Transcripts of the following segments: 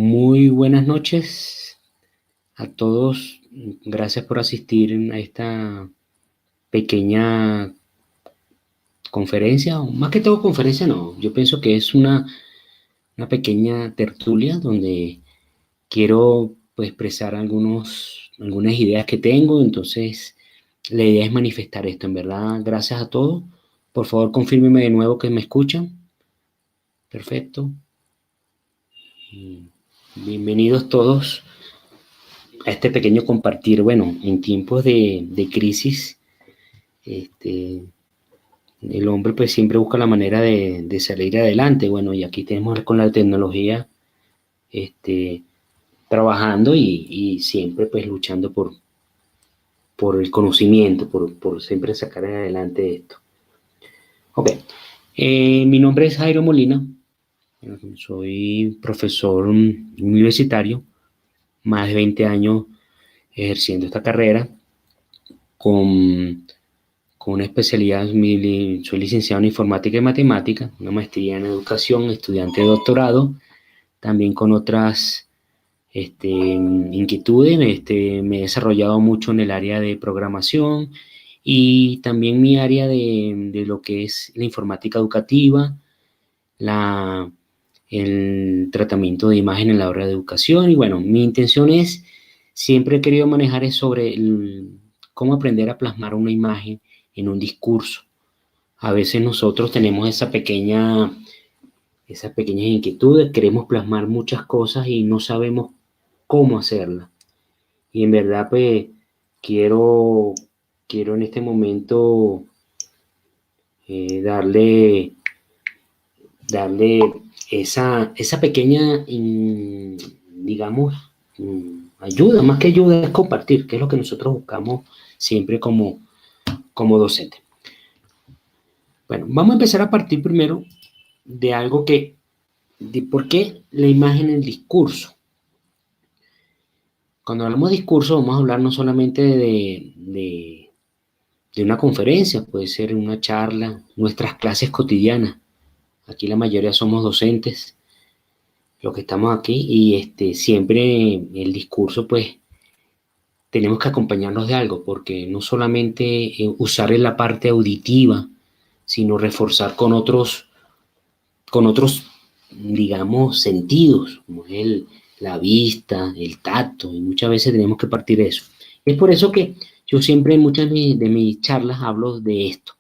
Muy buenas noches a todos. Gracias por asistir a esta pequeña conferencia, o más que todo conferencia, no. Yo pienso que es una pequeña tertulia donde quiero pues, expresar algunas ideas que tengo. Entonces, la idea es manifestar esto. En verdad, gracias a todos. Por favor, confírmeme de nuevo que me escuchan. Perfecto. Bienvenidos todos a este pequeño compartir. Bueno, en tiempos de crisis, el hombre pues siempre busca la manera de salir adelante. Bueno, y aquí tenemos con la tecnología este, trabajando y siempre pues luchando por el conocimiento, por siempre sacar adelante esto. Ok, mi nombre es Jairo Molina, soy profesor universitario, más de 20 años ejerciendo esta carrera con una especialidad. Soy licenciado en informática y matemática, una maestría en educación, estudiante de doctorado, también con otras inquietudes. Me he desarrollado mucho en el área de programación y también mi área de lo que es la informática educativa, el tratamiento de imagen en la hora de educación. Y bueno, mi intención es, siempre he querido manejar es sobre cómo aprender a plasmar una imagen en un discurso. A veces nosotros tenemos esas pequeñas inquietudes, queremos plasmar muchas cosas y no sabemos cómo hacerlas. Y en verdad, pues, quiero, quiero en este momento darle esa pequeña, digamos, ayuda. Más que ayuda es compartir, que es lo que nosotros buscamos siempre como docente. Bueno, vamos a empezar a partir primero de algo de por qué la imagen en el discurso. Cuando hablamos de discurso, vamos a hablar no solamente de una conferencia, puede ser una charla, nuestras clases cotidianas. Aquí la mayoría somos docentes, los que estamos aquí, y siempre el discurso, pues, tenemos que acompañarnos de algo, porque no solamente usar en la parte auditiva, sino reforzar con otros, digamos, sentidos, como es la vista, el tacto, y muchas veces tenemos que partir de eso. Es por eso que yo siempre en muchas de mis charlas hablo de esto.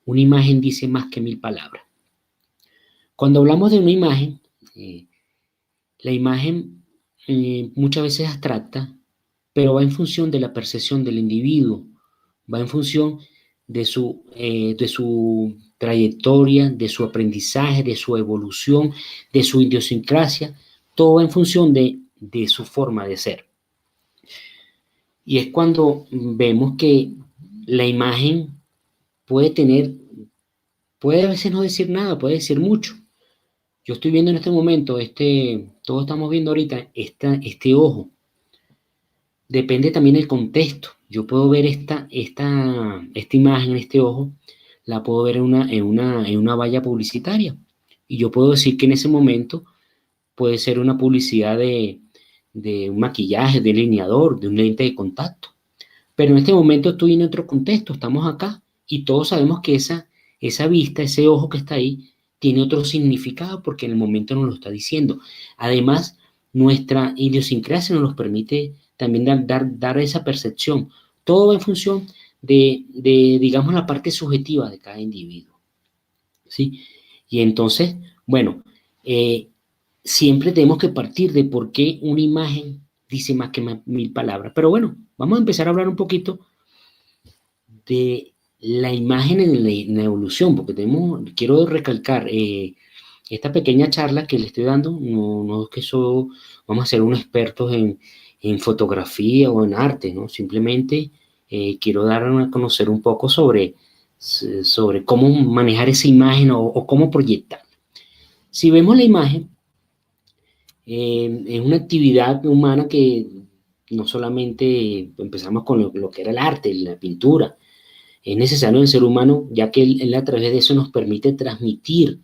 Una imagen dice más que 1000 palabras. Cuando hablamos de una imagen, la imagen muchas veces es abstracta, pero va en función de la percepción del individuo, va en función de su trayectoria, de su aprendizaje, de su evolución, de su idiosincrasia. Todo va en función de su forma de ser. Y es cuando vemos que la imagen puede a veces no decir nada, puede decir mucho. Yo estoy viendo en este momento, todos estamos viendo ahorita este ojo. Depende también del contexto. Yo puedo ver esta imagen, este ojo, la puedo ver en una valla publicitaria. Y yo puedo decir que en ese momento puede ser una publicidad de un maquillaje, de delineador, de un lente de contacto. Pero en este momento estoy en otro contexto, estamos acá y todos sabemos que esa vista, ese ojo que está ahí, tiene otro significado porque en el momento nos lo está diciendo. Además, nuestra idiosincrasia nos permite también dar esa percepción. Todo va en función digamos, la parte subjetiva de cada individuo, ¿sí? Y entonces, bueno, siempre tenemos que partir de por qué una imagen dice más que 1000 palabras. Pero bueno, vamos a empezar a hablar un poquito de la imagen en la evolución, porque quiero recalcar, esta pequeña charla que le estoy dando, no es que vamos a ser unos expertos en fotografía o en arte, ¿no? Simplemente quiero dar a conocer un poco sobre cómo manejar esa imagen o cómo proyectar. Si vemos la imagen, es una actividad humana que no solamente empezamos con lo que era el arte, la pintura. Es necesario en el ser humano, ya que él a través de eso nos permite transmitir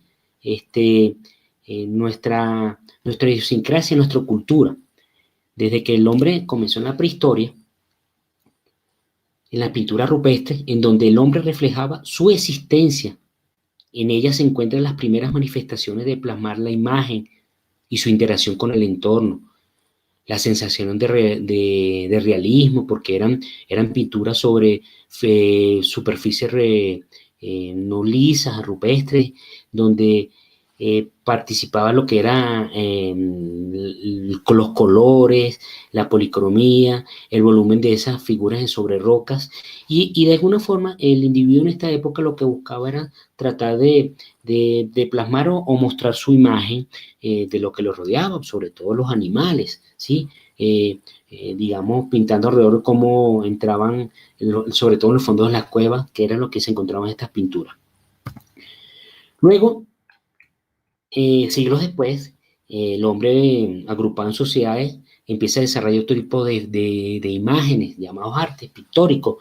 nuestra nuestra idiosincrasia, nuestra cultura. Desde que el hombre comenzó en la prehistoria, en la pintura rupestre, en donde el hombre reflejaba su existencia. En ella se encuentran las primeras manifestaciones de plasmar la imagen y su interacción con el entorno, la sensación de realismo, porque eran pinturas sobre superficies no lisas, rupestres, donde participaba lo que era los colores, la policromía, el volumen de esas figuras sobre rocas, y de alguna forma el individuo en esta época lo que buscaba era tratar de plasmar o mostrar su imagen de lo que lo rodeaba, sobre todo los animales, ¿sí? Digamos, pintando alrededor cómo entraban, sobre todo en el fondo de las cuevas, que era lo que se encontraban en estas pinturas. Luego, siglos después, el hombre agrupado en sociedades empieza a desarrollar otro tipo de imágenes, llamados artes pictóricos,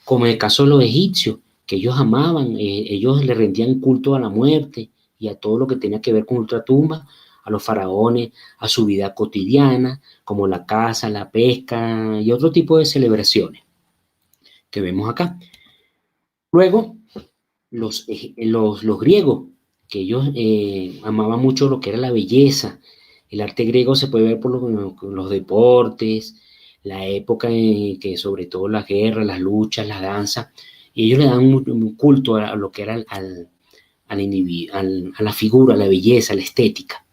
como en el caso de los egipcios, que ellos amaban, ellos le rendían culto a la muerte y a todo lo que tenía que ver con ultratumba, a los faraones, a su vida cotidiana, como la caza, la pesca y otro tipo de celebraciones que vemos acá. Luego, los griegos, que ellos amaban mucho lo que era la belleza. El arte griego se puede ver por los deportes, la época en que sobre todo las guerras, las luchas, la danza, y ellos le dan un culto a lo que era al individuo, a la figura, a la belleza, a la estética.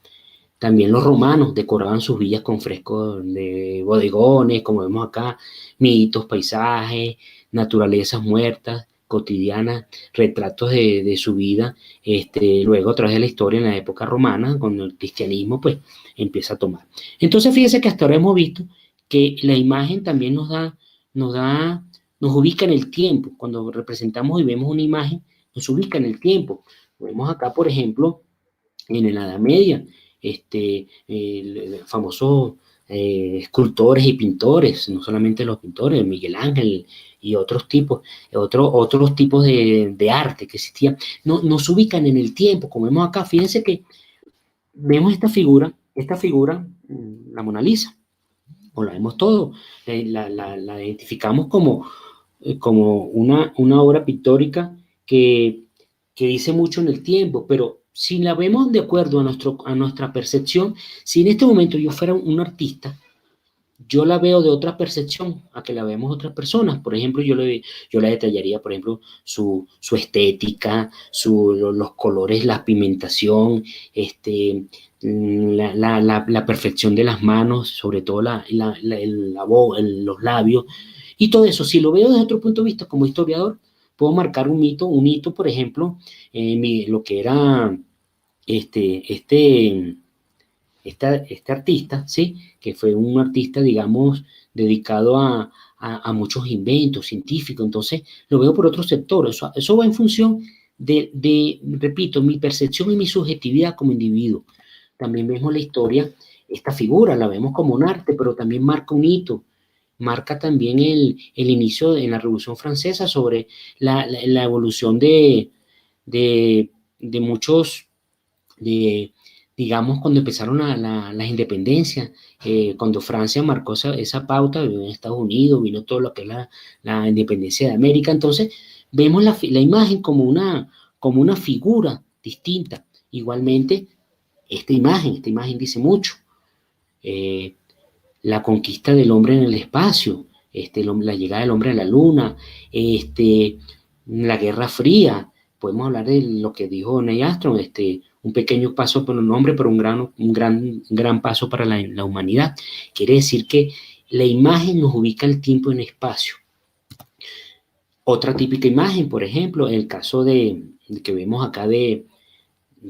También los romanos decoraban sus villas con frescos de bodegones, como vemos acá, mitos, paisajes, naturalezas muertas, cotidianas, retratos de su vida. Luego, a través de la historia en la época romana, cuando el cristianismo pues empieza a tomar. Entonces, fíjense que hasta ahora hemos visto que la imagen también nos ubica en el tiempo. Cuando representamos y vemos una imagen, nos ubica en el tiempo. Vemos acá, por ejemplo, en la Edad Media, famosos escultores y pintores, no solamente los pintores, Miguel Ángel y otros tipos de arte que existían, nos ubican en el tiempo, como vemos acá. Fíjense que vemos esta figura, la Mona Lisa, o la vemos todo, la identificamos como una obra pictórica que dice mucho en el tiempo, pero si la vemos de acuerdo a nuestra percepción, si en este momento yo fuera un artista, yo la veo de otra percepción a que la vemos otras personas. Por ejemplo, yo la detallaría, por ejemplo, su estética, los colores, la pigmentación, la perfección de las manos, sobre todo los labios, y todo eso. Si lo veo desde otro punto de vista como historiador, puedo marcar un hito, por ejemplo, lo que era este artista, ¿sí? Que fue un artista, digamos, dedicado a muchos inventos científicos. Entonces, lo veo por otro sector. Eso va en función repito, mi percepción y mi subjetividad como individuo. También vemos la historia, esta figura, la vemos como un arte, pero también marca un hito. Marca también el inicio en la Revolución Francesa sobre la evolución de muchos, digamos, cuando empezaron las independencias, cuando Francia marcó esa pauta, en Estados Unidos vino todo lo que es la independencia de América. Entonces, vemos la imagen como una figura distinta. Igualmente, esta imagen dice mucho. La conquista del hombre en el espacio, la llegada del hombre a la luna, la Guerra Fría. Podemos hablar de lo que dijo Neil Armstrong, un pequeño paso para un hombre, pero un gran paso para la humanidad. Quiere decir que la imagen nos ubica el tiempo en el espacio. Otra típica imagen, por ejemplo, el caso que vemos acá de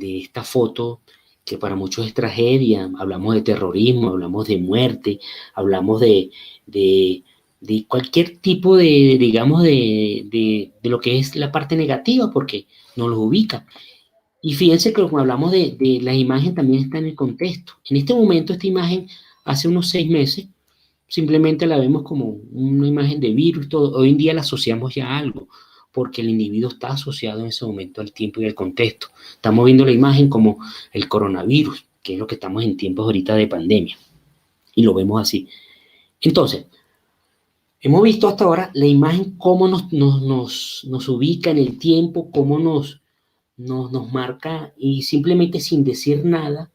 esta foto, que para muchos es tragedia. Hablamos de terrorismo, hablamos de muerte, hablamos de cualquier tipo digamos, de lo que es la parte negativa, porque nos los ubica. Y fíjense que cuando hablamos de la imagen también está en el contexto. En este momento, esta imagen, hace unos 6 meses, simplemente la vemos como una imagen de virus. Hoy en día la asociamos ya a algo, porque el individuo está asociado en ese momento al tiempo y al contexto. Estamos viendo la imagen como el coronavirus, que es lo que estamos en tiempos ahorita de pandemia, y lo vemos así. Entonces, hemos visto hasta ahora la imagen, cómo nos ubica en el tiempo, cómo nos marca, y simplemente sin decir nada,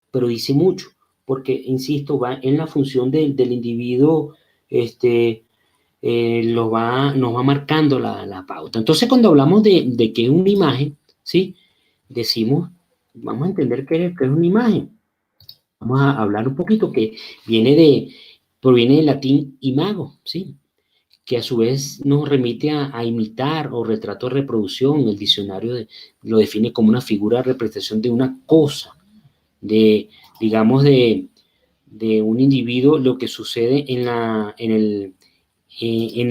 pero dice mucho, porque, insisto, va en la función del individuo, nos va marcando la pauta. Entonces, cuando hablamos de que es una imagen, ¿sí? Decimos, vamos a entender que es una imagen. Vamos a hablar un poquito que proviene del latín imago, ¿sí? Que a su vez nos remite a imitar o retrato de reproducción. El diccionario lo define como una figura de representación de una cosa, digamos, de un individuo. Lo que sucede en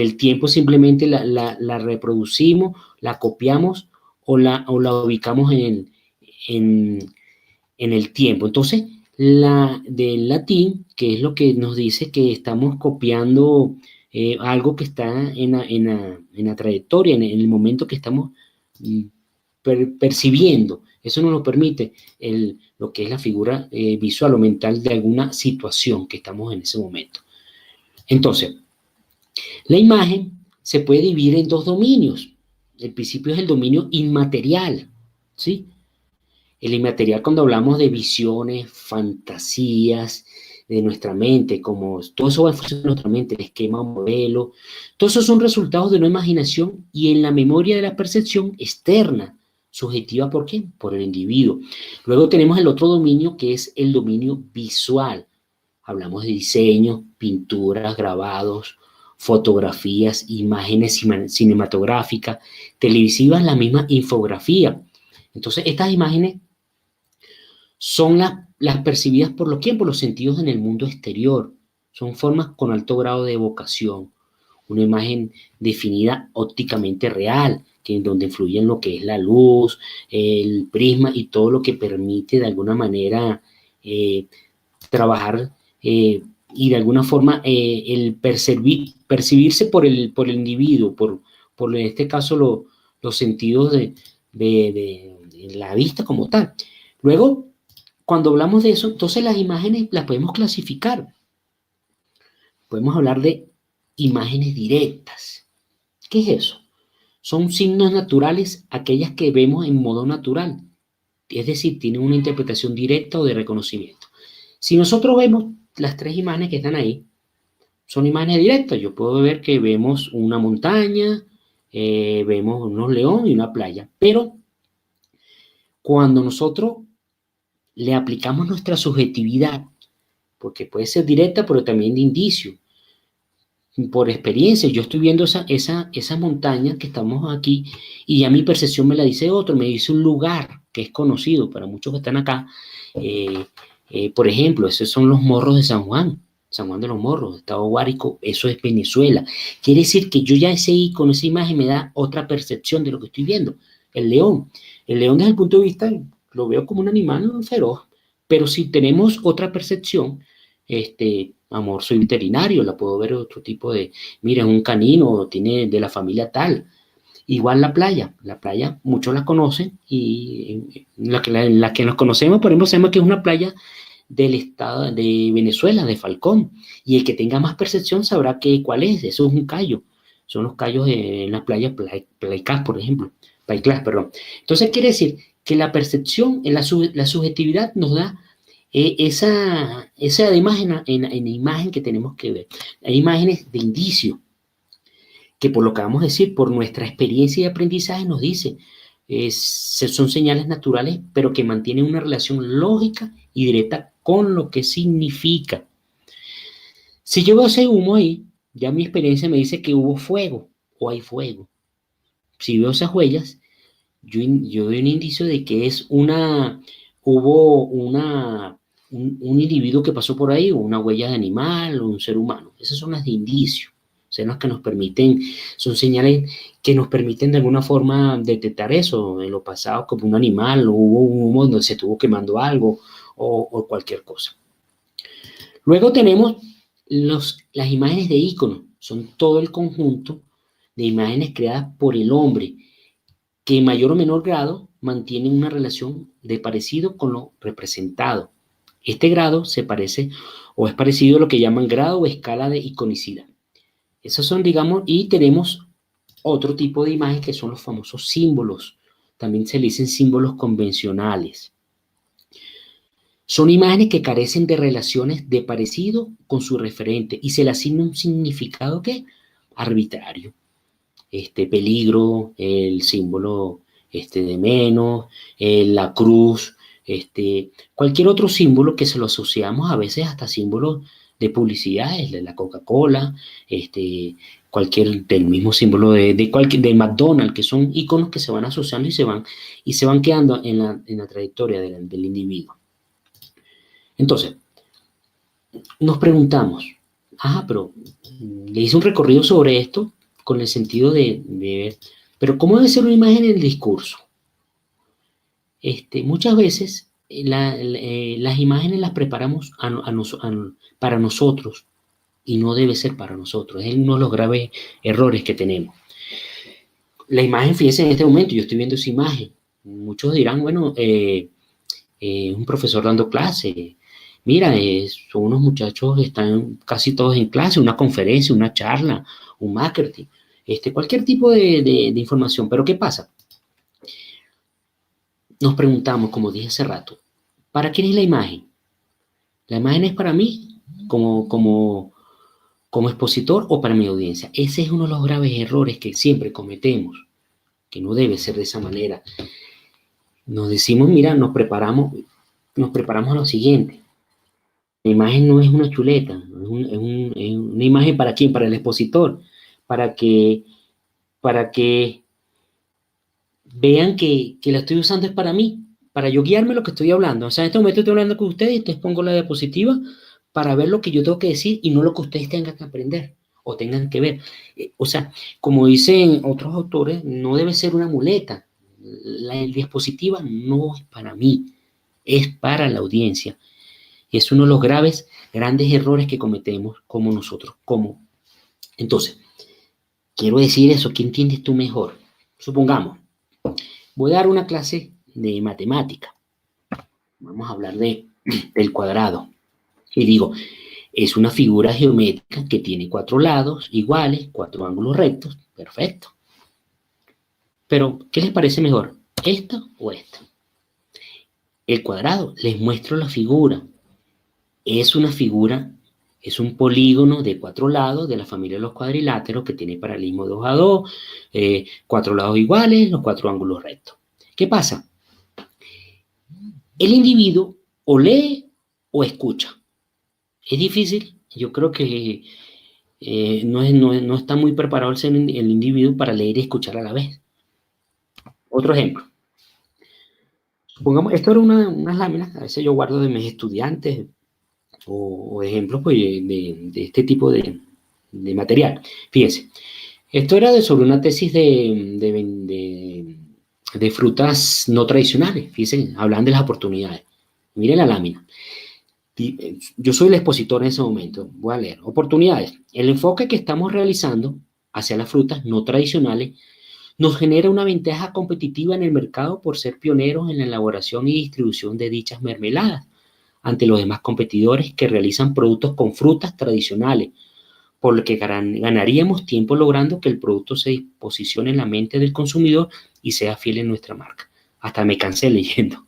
el tiempo simplemente la reproducimos, la copiamos o la ubicamos en, en el tiempo. Entonces, del latín, que es lo que nos dice que estamos copiando algo que está en la trayectoria, en el momento que estamos mm, percibiendo. Eso nos lo permite lo que es la figura visual o mental de alguna situación que estamos en ese momento. Entonces, la imagen se puede dividir en dos dominios. El principio es el dominio inmaterial, ¿sí? El inmaterial, cuando hablamos de visiones, fantasías de nuestra mente, como todo eso va a funcionar en nuestra mente, el esquema, modelo, todos esos son resultados de una imaginación y en la memoria de la percepción externa, subjetiva. ¿Por qué? Por el individuo. Luego tenemos el otro dominio, que es el dominio visual. Hablamos de diseño, pinturas, grabados, fotografías, imágenes cinematográficas, televisivas, la misma infografía. Entonces, estas imágenes son las percibidas por ¿quién? Por los sentidos en el mundo exterior. Son formas con alto grado de evocación. Una imagen definida ópticamente real, donde influyen lo que es la luz, el prisma y todo lo que permite de alguna manera trabajar y de alguna forma el percibirse por el individuo, por en este caso los sentidos de la vista como tal. Luego, cuando hablamos de eso, entonces las imágenes las podemos clasificar. Podemos hablar de imágenes directas. ¿Qué es eso? Son signos naturales, aquellas que vemos en modo natural. Es decir, tienen una interpretación directa o de reconocimiento. Si nosotros vemos las tres imágenes que están ahí, son imágenes directas. Yo puedo ver que vemos una montaña, vemos unos leones y una playa. Pero cuando nosotros le aplicamos nuestra subjetividad, porque puede ser directa, pero también de indicio, por experiencia, yo estoy viendo esa montaña que estamos aquí y ya mi percepción me la dice otro, me dice un lugar que es conocido para muchos que están acá. Por ejemplo, esos son los morros de San Juan de los Morros, Estado Guárico, eso es Venezuela. Quiere decir que yo ya con esa imagen me da otra percepción de lo que estoy viendo. El león desde el punto de vista, lo veo como un animal feroz, pero si tenemos otra percepción, amor, soy veterinario, la puedo ver otro tipo mira, es un canino, tiene de la familia tal. Igual la playa muchos la conocen y la que nos conocemos, por ejemplo, sabemos que es una playa del estado de Venezuela, de Falcón, y el que tenga más percepción sabrá cuál es. Eso es un callo, son los callos en las playas Plaicás, por ejemplo, Paiclás, perdón. Entonces quiere decir que la percepción, la subjetividad nos da esa imagen en imagen que tenemos que ver. Hay imágenes de indicio, que por lo que vamos a decir, por nuestra experiencia y aprendizaje nos dice, son señales naturales, pero que mantienen una relación lógica y directa con lo que significa. Si yo veo ese humo ahí, ya mi experiencia me dice que hubo fuego o hay fuego. Si veo esas huellas, yo doy un indicio de que hubo un individuo que pasó por ahí, o una huella de animal, o un ser humano. Esas son las de indicio. Son las que nos permiten, son señales que nos permiten de alguna forma detectar eso en lo pasado, como un animal, o hubo un humo donde se estuvo quemando algo, o cualquier cosa. Luego tenemos las imágenes de íconos. Son todo el conjunto de imágenes creadas por el hombre, que en mayor o menor grado mantienen una relación de parecido con lo representado. Este grado se parece o es parecido a lo que llaman grado o escala de iconicidad. Esos son, digamos, y tenemos otro tipo de imagen que son los famosos símbolos. También se le dicen símbolos convencionales. Son imágenes que carecen de relaciones de parecido con su referente y se le asigna un significado que arbitrario. Peligro, el símbolo de menos, la cruz, cualquier otro símbolo que se lo asociamos a veces hasta símbolos de publicidades, de la Coca-Cola, cualquier del mismo símbolo de McDonald's, que son iconos que se van asociando y se van quedando en la trayectoria del individuo. Entonces, nos preguntamos, pero le hice un recorrido sobre esto con el sentido de ver, pero ¿cómo debe ser una imagen en el discurso? Muchas veces las imágenes las preparamos para nosotros y no debe ser para nosotros. Es uno de los graves errores que tenemos. La imagen, fíjense, en este momento yo estoy viendo esa imagen. Muchos dirán, bueno, un profesor dando clase. Mira, son unos muchachos que están casi todos en clase, una conferencia, una charla, un marketing, cualquier tipo de información. Pero ¿qué pasa? Nos preguntamos, como dije hace rato, ¿para quién es la imagen? ¿La imagen es para mí como expositor o para mi audiencia? Ese es uno de los graves errores que siempre cometemos, que no debe ser de esa manera. Nos decimos, mira, nos preparamos a lo siguiente. La imagen no es una chuleta, es una imagen ¿para quién? Para el expositor, para que vean que la estoy usando es para mí, para yo guiarme lo que estoy hablando. O sea, en este momento estoy hablando con ustedes y les pongo la diapositiva para ver lo que yo tengo que decir y no lo que ustedes tengan que aprender o tengan que ver. O sea, como dicen otros autores, no debe ser una muleta. La diapositiva no es para mí, es para la audiencia. Y es uno de los grandes errores que cometemos como nosotros. Entonces, quiero decir eso, ¿qué entiendes tú mejor? Supongamos, voy a dar una clase de matemática. Vamos a hablar del cuadrado. Y digo, es una figura geométrica que tiene 4 lados iguales, 4 ángulos rectos. Perfecto. Pero, ¿qué les parece mejor? ¿Esta o esta? El cuadrado, les muestro la figura. Es una figura, es un polígono de 4 lados de la familia de los cuadriláteros que tiene paralelismo 2 a 2, 4 lados iguales, los 4 ángulos rectos. ¿Qué pasa? El individuo o lee o escucha. Es difícil, yo creo que no está muy preparado el individuo para leer y escuchar a la vez. Otro ejemplo. Supongamos, esto era unas láminas, a veces yo guardo de mis estudiantes o ejemplos pues, de este tipo de material. Fíjense, esto era sobre una tesis de frutas no tradicionales. Fíjense, hablan de las oportunidades. Miren la lámina. Yo soy el expositor en ese momento. Voy a leer. Oportunidades. El enfoque que estamos realizando hacia las frutas no tradicionales nos genera una ventaja competitiva en el mercado por ser pioneros en la elaboración y distribución de dichas mermeladas ante los demás competidores que realizan productos con frutas tradicionales, por lo que ganaríamos tiempo logrando que el producto se posicione en la mente del consumidor y sea fiel en nuestra marca. Hasta me cansé leyendo.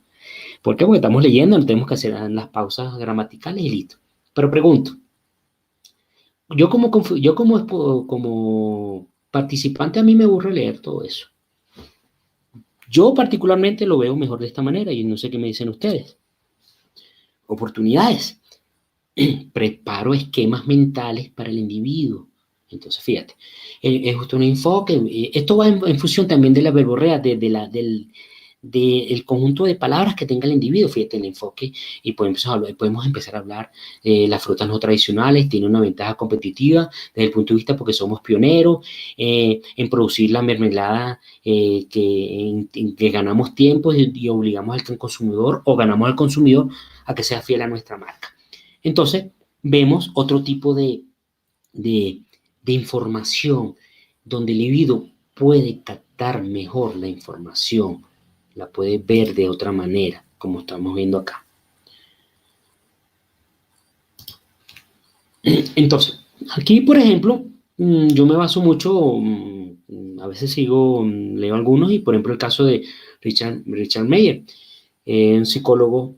¿Por qué? Porque estamos leyendo, no tenemos que hacer las pausas gramaticales y listo. Pero pregunto, yo como participante a mí me aburre leer todo eso. Yo particularmente lo veo mejor de esta manera y no sé qué me dicen ustedes. Oportunidades. Preparo esquemas mentales para el individuo. Entonces, fíjate, es justo un enfoque. Esto va en función también de la verborrea, del conjunto de palabras que tenga el individuo. Fíjate, el enfoque, y podemos empezar a hablar las frutas no tradicionales, tiene una ventaja competitiva desde el punto de vista porque somos pioneros en producir la mermelada que ganamos tiempo y obligamos al consumidor o ganamos al consumidor a que sea fiel a nuestra marca. Entonces, vemos otro tipo de información donde el individuo puede captar mejor la información, la puede ver de otra manera, como estamos viendo acá. Entonces, aquí, por ejemplo, yo me baso mucho, a veces leo algunos, y por ejemplo el caso de Richard Mayer, un psicólogo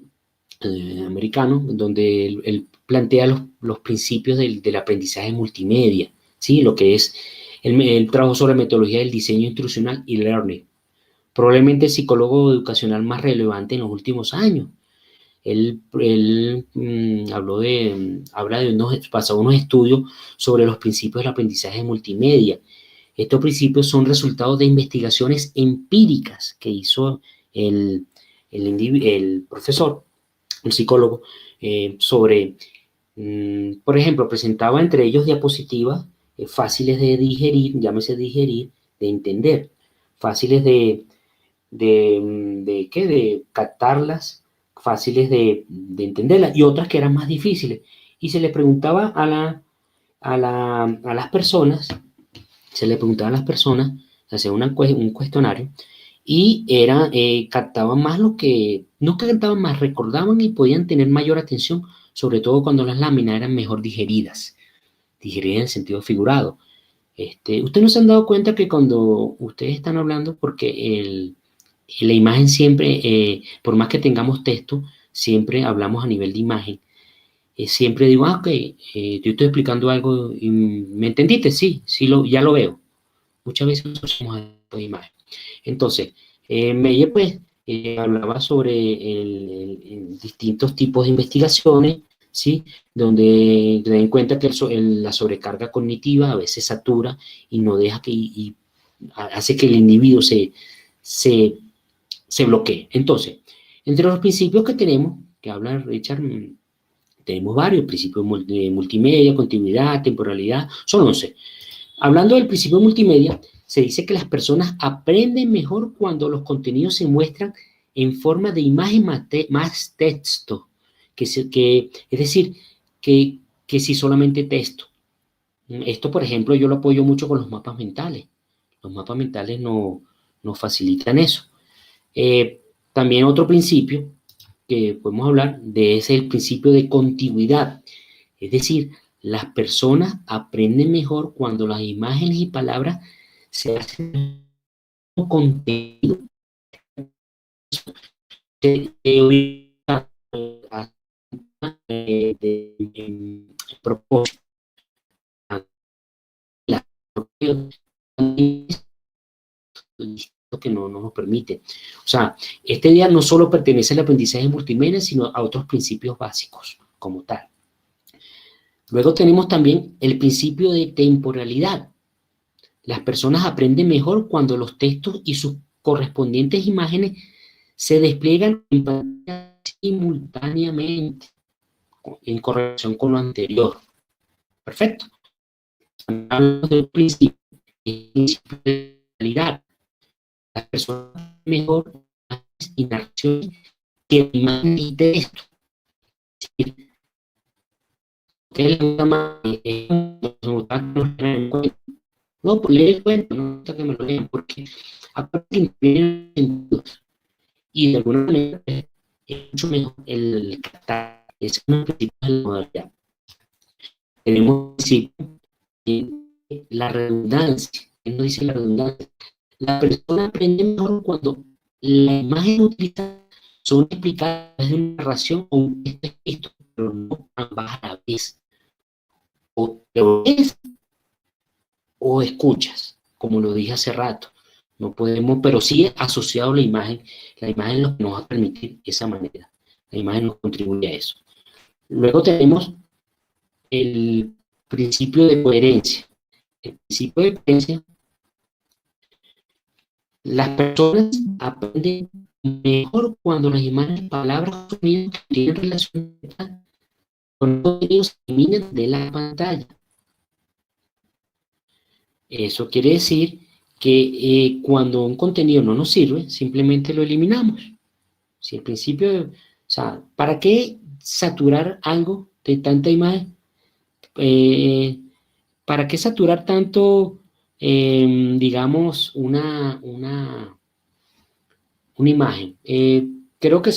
americano, donde él plantea los principios del aprendizaje multimedia, ¿sí? Lo que es el trabajo sobre metodología del diseño instruccional y learning. Probablemente el psicólogo educacional más relevante en los últimos años. Habla de pasó unos estudios sobre los principios del aprendizaje multimedia. Estos principios son resultados de investigaciones empíricas que hizo el profesor, el psicólogo, por ejemplo, presentaba entre ellos diapositivas fáciles de digerir, llámese digerir, de entender, fáciles de captarlas, fáciles de entenderlas, y otras que eran más difíciles. Y se le preguntaba a las personas, se hacía un cuestionario, y captaban más no captaban más, recordaban y podían tener mayor atención, sobre todo cuando las láminas eran mejor digeridas en el sentido figurado. Ustedes no se han dado cuenta que cuando ustedes están hablando, porque la imagen siempre, por más que tengamos texto, siempre hablamos a nivel de imagen. Siempre digo, ok, yo estoy explicando algo y ¿me entendiste? Sí, sí, ya lo veo. Muchas veces usamos de imagen. Entonces, Meyer pues hablaba sobre distintos tipos de investigaciones, ¿sí? Donde ten en cuenta que la sobrecarga cognitiva a veces satura y no deja y hace que el individuo se, se bloquee. Entonces, entre los principios que tenemos, que habla Richard, tenemos varios principios de multimedia, continuidad, temporalidad, son 11. Hablando del principio multimedia, se dice que las personas aprenden mejor cuando los contenidos se muestran en forma de imagen más texto, es decir, que si solamente texto. Esto, por ejemplo, yo lo apoyo mucho con los mapas mentales. Los mapas mentales nos facilitan eso. También otro principio que podemos hablar de es el principio de continuidad. Es decir, las personas aprenden mejor cuando las imágenes y palabras se hacen contenido de propósito que no nos permite. O sea, este día no solo pertenece al aprendizaje multimedia, sino a otros principios básicos como tal. Luego tenemos también el principio de temporalidad. Las personas aprenden mejor cuando los textos y sus correspondientes imágenes se despliegan en pantalla simultáneamente en correlación con lo anterior. Perfecto. Hablamos del principio de realidad. Las personas mejor y narración que imagen y texto. No, pues lee el cuento, no gusta que me lo lean, porque aparte que sentidos y de alguna manera es mucho mejor el captar, es un principio de la modalidad. Tenemos la redundancia. ¿Quién nos dice la redundancia? La persona aprende mejor cuando la imagen utilizada son explicadas desde una narración o un texto escrito, pero no ambas a la vez. O lo ves o escuchas, como lo dije hace rato. No podemos, pero sí asociado a la imagen es lo que nos va a permitir esa manera. La imagen nos contribuye a eso. Luego tenemos el principio de coherencia. El principio de coherencia, las personas aprenden mejor cuando las imágenes, palabras o sonidos tienen relación con los contenidos que eliminan de la pantalla. Eso quiere decir que cuando un contenido no nos sirve, simplemente lo eliminamos. Si el principio, o sea, ¿para qué saturar algo de tanta imagen? ¿Para qué saturar tanto, digamos, una imagen? Creo que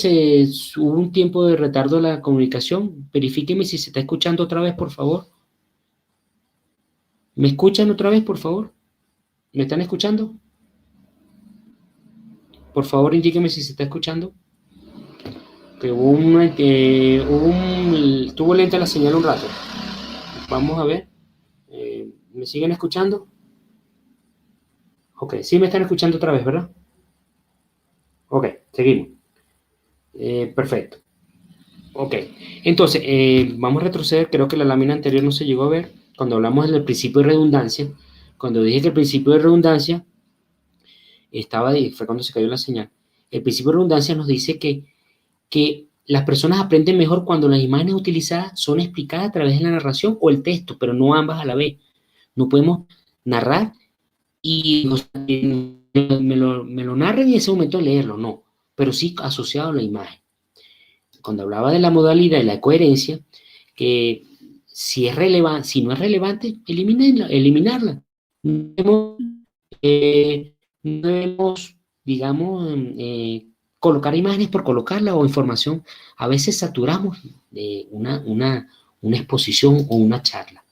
hubo un tiempo de retardo en la comunicación. Verifíqueme si se está escuchando otra vez, por favor. ¿Me escuchan otra vez, por favor? ¿Me están escuchando? Por favor, indíqueme si se está escuchando. Que tuvo lenta la señal un rato. Vamos a ver. ¿Me siguen escuchando? Ok, sí me están escuchando otra vez, ¿verdad? Ok, seguimos. Perfecto. Ok, entonces, vamos a retroceder. Creo que la lámina anterior no se llegó a ver. Cuando hablamos del principio de redundancia, cuando dije que el principio de redundancia estaba ahí, fue cuando se cayó la señal. El principio de redundancia nos dice que las personas aprenden mejor cuando las imágenes utilizadas son explicadas a través de la narración o el texto, pero no ambas a la vez. No podemos narrar y o sea, me lo narran y en ese momento leerlo, no, pero sí asociado a la imagen. Cuando hablaba de la modalidad y la coherencia, que si es relevante, si no es relevante, eliminarla. No debemos, no debemos, digamos, colocar imágenes por colocarla o información. A veces saturamos una exposición o una charla.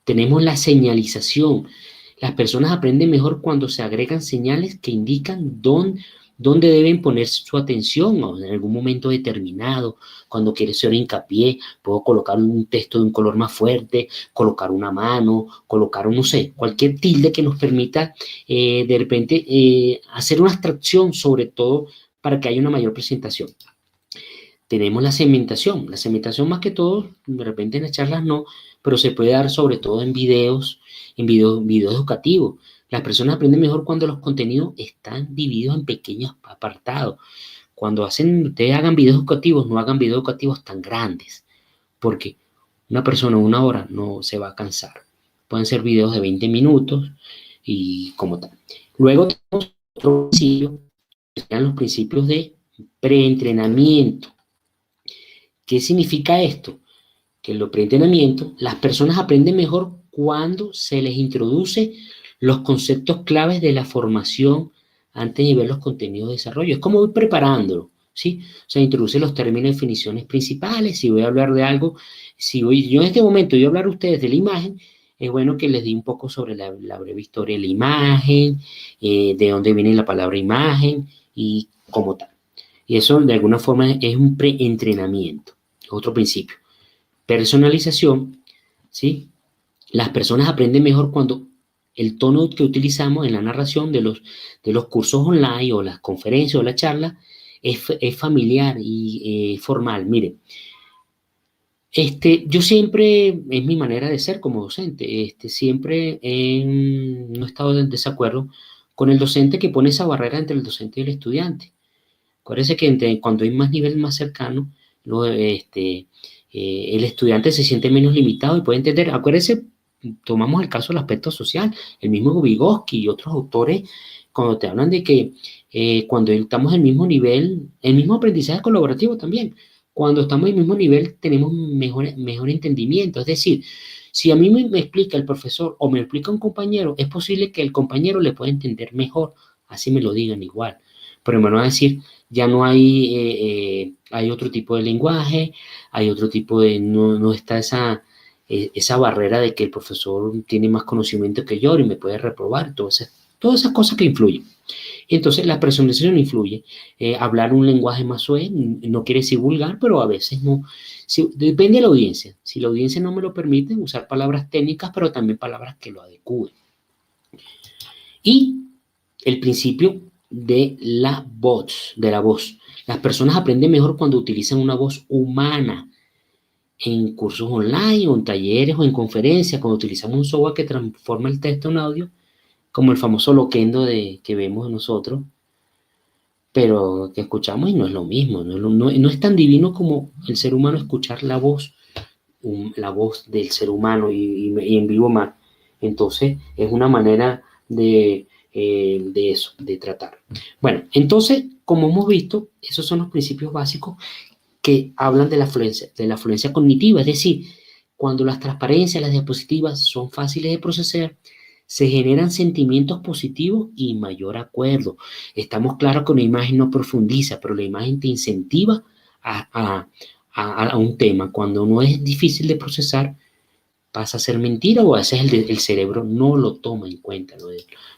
Tenemos la señalización. Las personas aprenden mejor cuando se agregan señales que indican dónde deben poner su atención o en algún momento determinado. Cuando quiere hacer hincapié, puedo colocar un texto de un color más fuerte, colocar una mano, colocar, no sé, cualquier tilde que nos permita de repente hacer una abstracción, sobre todo para que haya una mayor presentación. Tenemos la segmentación más que todo, de repente en las charlas no, pero se puede dar sobre todo en videos educativos. Las personas aprenden mejor cuando los contenidos están divididos en pequeños apartados. Cuando ustedes hagan videos educativos, no hagan videos educativos tan grandes, porque una persona 1 hora no se va a cansar. Pueden ser videos de 20 minutos y como tal. Luego tenemos otro principio, que serían los principios de preentrenamiento. ¿Qué significa esto? Que en los preentrenamientos las personas aprenden mejor cuando se les introduce los conceptos claves de la formación antes de ver los contenidos de desarrollo. Es como voy preparándolo, ¿sí? O sea, introduce los términos y definiciones principales. Si voy a hablar de algo, yo en este momento voy a hablar a ustedes de la imagen, es bueno que les di un poco sobre la breve historia de la imagen, de dónde viene la palabra imagen y como tal. Y eso de alguna forma es un preentrenamiento. Otro principio. Personalización, ¿sí? Las personas aprenden mejor cuando el tono que utilizamos en la narración de los cursos online o las conferencias o la charla es familiar y formal. Mire, yo siempre, es mi manera de ser como docente, siempre no he estado en desacuerdo con el docente que pone esa barrera entre el docente y el estudiante. Acuérdense que cuando hay más nivel más cercano, el estudiante se siente menos limitado y puede entender. Acuérdense, tomamos el caso del aspecto social, el mismo Vygotsky y otros autores, cuando te hablan de que cuando estamos en el mismo nivel, el mismo aprendizaje colaborativo también, cuando estamos en el mismo nivel tenemos mejor entendimiento. Es decir, si a mí me explica el profesor o me explica un compañero, es posible que el compañero le pueda entender mejor, así me lo digan igual. Pero me van a decir, ya no hay otro tipo de lenguaje, hay otro tipo no está esa barrera de que el profesor tiene más conocimiento que yo y me puede reprobar, todas esas cosas que influyen. Entonces la personalización influye. Hablar un lenguaje más suave no quiere decir vulgar, pero a veces no. Depende de la audiencia. Si la audiencia no me lo permite, usar palabras técnicas, pero también palabras que lo adecúen. Y el principio de la voz. Las personas aprenden mejor cuando utilizan una voz humana en cursos online o en talleres o en conferencias, cuando utilizamos un software que transforma el texto en audio, como el famoso Loquendo que vemos nosotros, pero que escuchamos y no es lo mismo, no es tan divino como el ser humano escuchar la voz del ser humano y en vivo más. Entonces es una manera de eso, de tratar. Bueno, entonces, como hemos visto, esos son los principios básicos que hablan de la fluencia cognitiva, es decir, cuando las transparencias, las diapositivas son fáciles de procesar, se generan sentimientos positivos y mayor acuerdo. Estamos claros que una imagen no profundiza, pero la imagen te incentiva a un tema. Cuando no es difícil de procesar, pasa a ser mentira o a veces el cerebro no lo toma en cuenta, ¿no?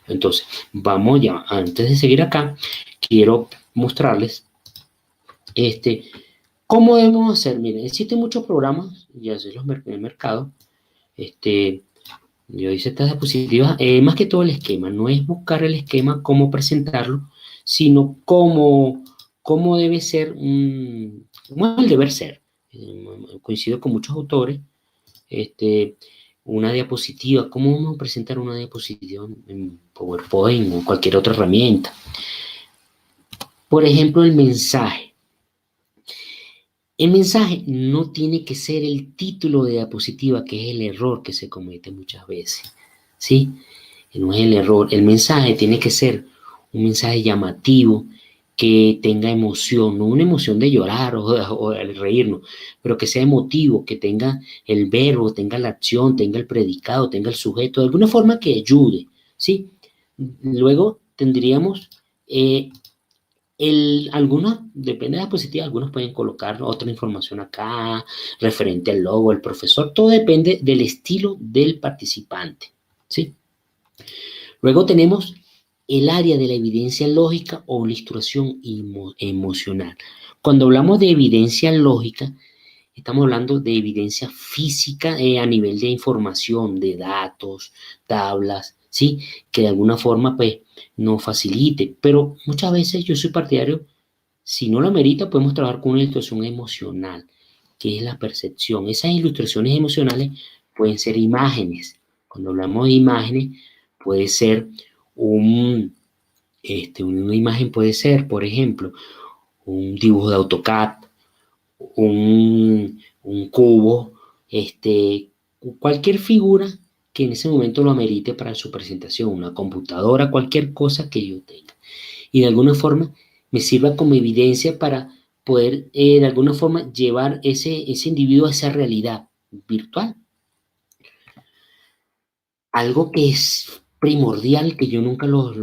Entonces, vamos ya, antes de seguir acá, quiero mostrarles cómo debemos hacer. Miren, existen muchos programas, ya sé en el mercado, yo hice estas diapositivas, más que todo el esquema, no es buscar el esquema, cómo presentarlo, sino cómo debe ser, cómo es el deber ser. Coincido con muchos autores, una diapositiva, cómo vamos a presentar una diapositiva en PowerPoint o cualquier otra herramienta. Por ejemplo, el mensaje. El mensaje no tiene que ser el título de diapositiva, que es el error que se comete muchas veces, ¿sí? No es el error. El mensaje tiene que ser un mensaje llamativo, que tenga emoción, no una emoción de llorar o de reírnos, pero que sea emotivo, que tenga el verbo, tenga la acción, tenga el predicado, tenga el sujeto, de alguna forma que ayude, ¿sí? Luego tendríamos algunos, depende de la diapositiva, algunos pueden colocar otra información acá, referente al logo, el profesor, todo depende del estilo del participante, ¿sí? Luego tenemos el área de la evidencia lógica o la instrucción emocional. Cuando hablamos de evidencia lógica, estamos hablando de evidencia física a nivel de información, de datos, tablas, ¿sí? Que de alguna forma, pues, nos facilite. Pero muchas veces yo soy partidario, si no lo amerita, podemos trabajar con una ilustración emocional, que es la percepción. Esas ilustraciones emocionales pueden ser imágenes. Cuando hablamos de imágenes, puede ser una imagen puede ser, por ejemplo, un dibujo de AutoCAD, un cubo, cualquier figura que en ese momento lo amerite para su presentación, una computadora, cualquier cosa que yo tenga. Y de alguna forma me sirva como evidencia para poder, de alguna forma, llevar ese individuo a esa realidad virtual. Algo que es primordial, que yo nunca los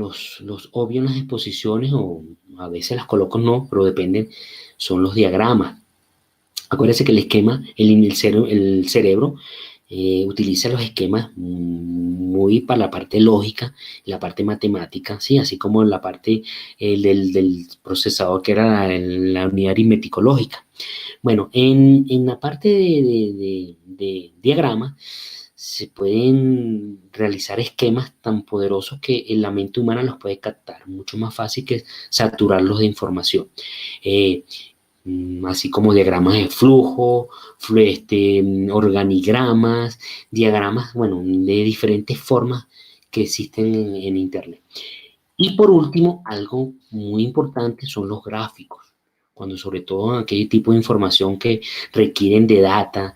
obvio en las exposiciones, o a veces las coloco no, pero dependen, son los diagramas. Acuérdense que el esquema, el cerebro utiliza los esquemas muy para la parte lógica, la parte matemática, ¿sí? Así como en la parte del procesador, que era la unidad aritmético lógica. Bueno, en la parte de diagramas se pueden realizar esquemas tan poderosos que la mente humana los puede captar, mucho más fácil que saturarlos de información. Así como diagramas de flujo, organigramas, diagramas, bueno, de diferentes formas que existen en Internet. Y por último, algo muy importante son los gráficos. Cuando sobre todo aquel tipo de información que requieren de data,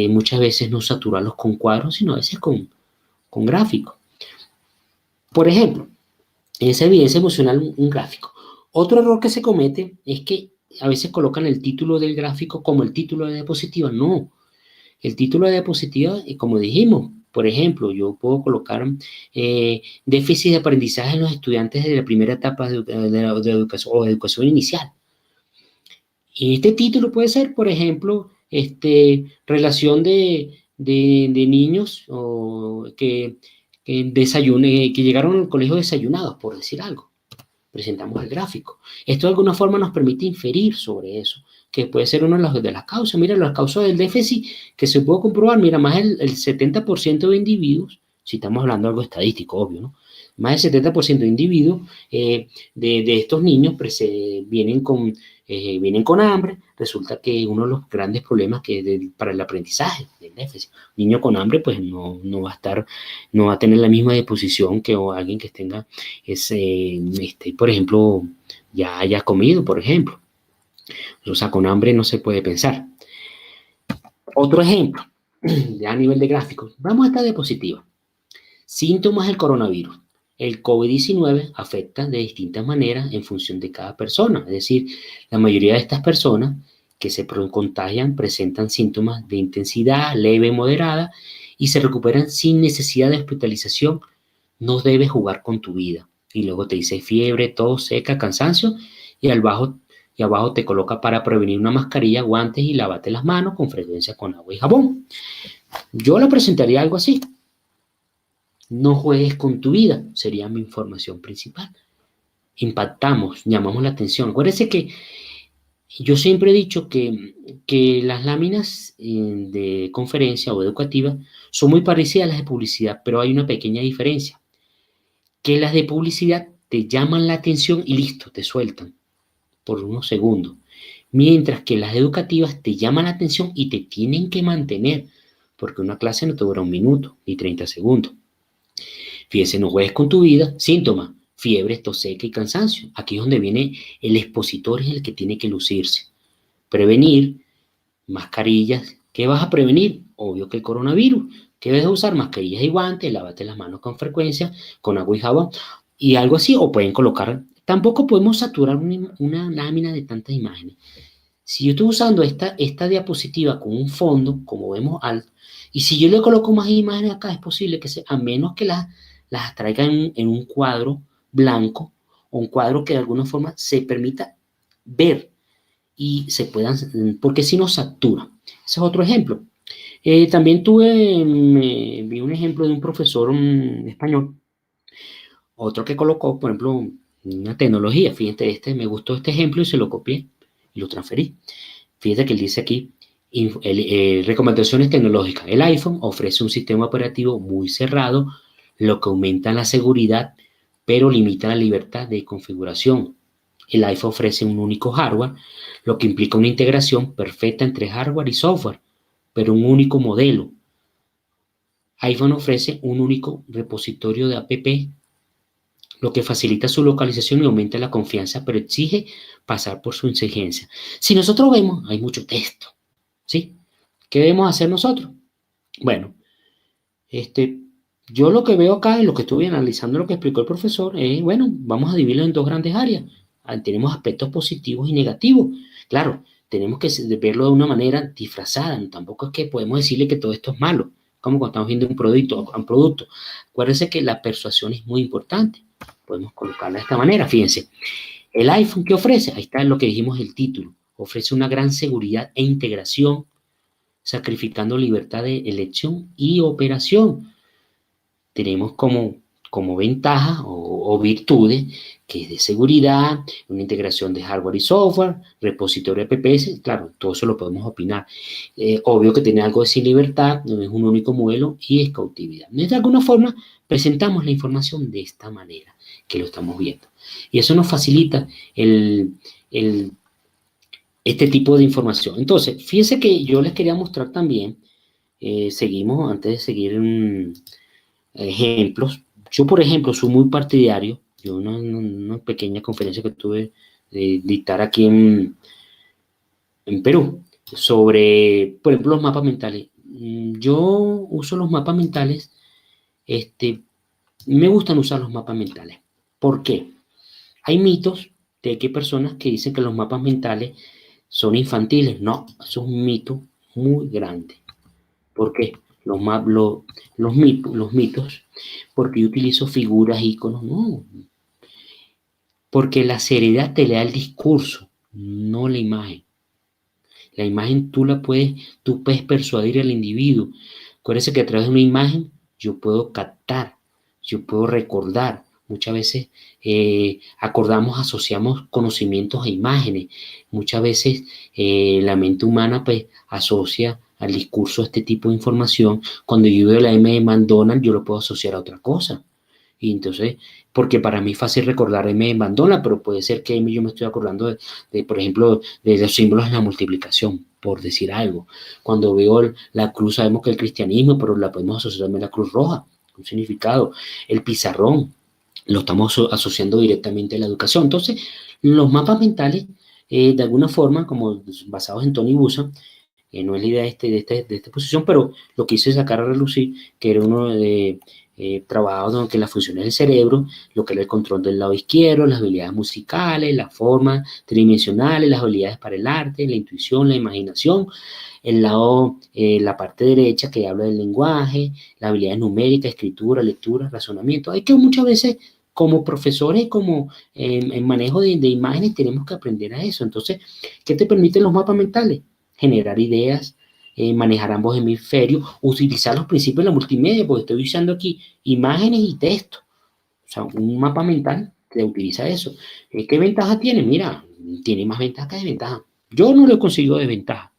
muchas veces no saturarlos con cuadros, sino a veces con gráficos. Por ejemplo, en esa evidencia emocional, un gráfico. Otro error que se comete es que a veces colocan el título del gráfico como el título de diapositiva. No, el título de diapositiva, como dijimos, por ejemplo, yo puedo colocar déficit de aprendizaje en los estudiantes de la primera etapa de educación o de educación inicial. Y este título puede ser, por ejemplo, relación de niños que llegaron al colegio desayunados, por decir algo. Presentamos el gráfico. Esto de alguna forma nos permite inferir sobre eso, que puede ser una de las causas. Mira, las causas del déficit que se puede comprobar, mira, más el 70% de individuos, si estamos hablando de algo estadístico, obvio, ¿no? Más del 70% de individuos de estos niños vienen con hambre. Resulta que uno de los grandes problemas para el aprendizaje del déficit, niño con hambre, pues no va a tener la misma disposición que alguien que tenga por ejemplo, ya haya comido, por ejemplo. O sea, con hambre no se puede pensar. Otro ejemplo, ya a nivel de gráficos. Vamos a esta diapositiva. Síntomas del coronavirus. El COVID-19 afecta de distintas maneras en función de cada persona. Es decir, la mayoría de estas personas que se contagian presentan síntomas de intensidad leve, moderada, y se recuperan sin necesidad de hospitalización. No debes jugar con tu vida. Y luego te dice fiebre, tos seca, cansancio, y al bajo y abajo te coloca para prevenir una mascarilla, guantes y lávate las manos con frecuencia con agua y jabón. Yo le presentaría algo así. No juegues con tu vida, sería mi información principal. Impactamos, llamamos la atención. Acuérdense que yo siempre he dicho que las láminas de conferencia o educativa son muy parecidas a las de publicidad, pero hay una pequeña diferencia, que las de publicidad te llaman la atención y listo, te sueltan por unos segundos, mientras que las educativas te llaman la atención y te tienen que mantener, porque una clase no te dura 1 minuto ni 30 segundos. Fíjense, no juegues con tu vida. Síntomas: fiebre, tos seca y cansancio. Aquí es donde viene el expositor, es el que tiene que lucirse. Prevenir, mascarillas. ¿Qué vas a prevenir? Obvio que el coronavirus. ¿Qué debes usar? Mascarillas y guantes, lávate las manos con frecuencia, con agua y jabón, y algo así, o pueden colocar. Tampoco podemos saturar una lámina de tantas imágenes. Si yo estoy usando esta diapositiva con un fondo, como vemos alto, y si yo le coloco más imágenes acá, es posible que a menos que las traiga en un cuadro blanco o un cuadro que de alguna forma se permita ver y se puedan, porque si no satura. Ese es otro ejemplo. También vi un ejemplo de un profesor español, otro que colocó, por ejemplo, una tecnología. Fíjate, me gustó este ejemplo y se lo copié y lo transferí. Fíjate que él dice aquí, recomendaciones tecnológicas. El iPhone ofrece un sistema operativo muy cerrado, lo que aumenta la seguridad, pero limita la libertad de configuración. El iPhone ofrece un único hardware, lo que implica una integración perfecta entre hardware y software, pero un único modelo. iPhone ofrece un único repositorio de app, lo que facilita su localización y aumenta la confianza, pero exige pasar por su exigencia. Si nosotros vemos, hay mucho texto, ¿sí? ¿Qué debemos hacer nosotros? Bueno, yo lo que veo acá, en lo que estuve analizando, lo que explicó el profesor, es, bueno, vamos a dividirlo en dos grandes áreas. Tenemos aspectos positivos y negativos. Claro, tenemos que verlo de una manera disfrazada. Tampoco es que podemos decirle que todo esto es malo, como cuando estamos viendo un producto. Acuérdense que la persuasión es muy importante. Podemos colocarla de esta manera, fíjense. El iPhone, ¿qué ofrece? Ahí está lo que dijimos, el título. Ofrece una gran seguridad e integración, sacrificando libertad de elección y operación. Tenemos como ventaja o virtudes, que es de seguridad, una integración de hardware y software, repositorio de PPS, claro, todo eso lo podemos opinar. Obvio que tiene algo de sin libertad, no es un único modelo y es cautividad. De alguna forma presentamos la información de esta manera que lo estamos viendo. Y eso nos facilita este tipo de información. Entonces, fíjense que yo les quería mostrar también, seguimos, antes de seguir ejemplos. Yo, por ejemplo, soy muy partidario. Yo una pequeña conferencia que tuve de dictar aquí en Perú sobre, por ejemplo, los mapas mentales. Yo uso los mapas mentales, me gustan usar los mapas mentales. ¿Por qué? Hay mitos de que hay personas que dicen que los mapas mentales son infantiles. No, eso es un mito muy grande. ¿Por qué? Los mitos, porque yo utilizo figuras, iconos, no. Porque la seriedad te le da el discurso, no la imagen. La imagen tú puedes persuadir al individuo. Acuérdense que a través de una imagen yo puedo captar, yo puedo recordar. Muchas veces asociamos conocimientos a imágenes. Muchas veces la mente humana pues asocia al discurso este tipo de información. Cuando yo veo la M de McDonald's, yo lo puedo asociar a otra cosa. Y entonces, porque para mí es fácil recordar M de McDonald's, pero puede ser que M yo me estoy acordando por ejemplo, de los símbolos de la multiplicación, por decir algo. Cuando veo la cruz, sabemos que el cristianismo, pero la podemos asociar también a la cruz roja, un significado. El pizarrón, lo estamos asociando directamente a la educación. Entonces, los mapas mentales, de alguna forma, como basados en Tony Buzan, no es la idea de esta exposición, pero lo quise sacar a relucir, que era uno de trabajos que las funciones del cerebro, lo que era el control del lado izquierdo, las habilidades musicales, las formas tridimensionales, las habilidades para el arte, la intuición, la imaginación, la parte derecha que habla del lenguaje, las habilidades numéricas, escritura, lectura, razonamiento. Hay que muchas veces como profesores, como en manejo de imágenes, tenemos que aprender a eso. Entonces, ¿qué te permiten los mapas mentales? Generar ideas, manejar ambos hemisferios, utilizar los principios de la multimedia, porque estoy usando aquí imágenes y texto. O sea, un mapa mental que utiliza eso. ¿Qué ventaja tiene? Mira, tiene más ventaja que desventaja. Yo no lo consigo desventaja.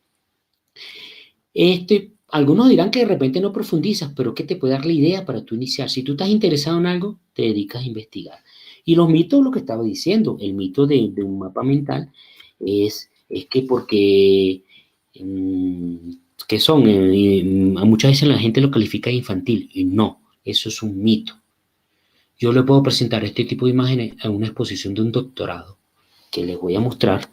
Algunos dirán que de repente no profundizas, pero que te puede dar la idea para tú iniciar. Si tú estás interesado en algo, te dedicas a investigar. Y los mitos, lo que estaba diciendo, el mito de un mapa mental es que porque, que son, muchas veces la gente lo califica de infantil, y no, eso es un mito. Yo le puedo presentar este tipo de imágenes a una exposición de un doctorado que les voy a mostrar.